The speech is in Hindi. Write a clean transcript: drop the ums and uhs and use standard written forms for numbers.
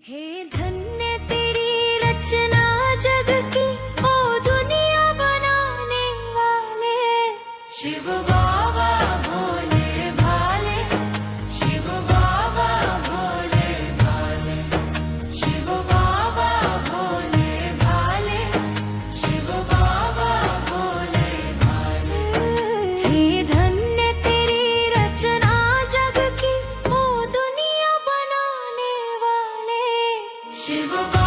हे धन्य तेरी रचना जग की, ओ दुनिया बनाने वाले शिव बाबा भोले भाले, शिव बाबा भोले भाले, शिव बाबा भोले भाले, शिव बाबा भोले भाले। हे धन्य तेरी रचना जग की, ओ दुनिया बनाने वाले शिव बाबा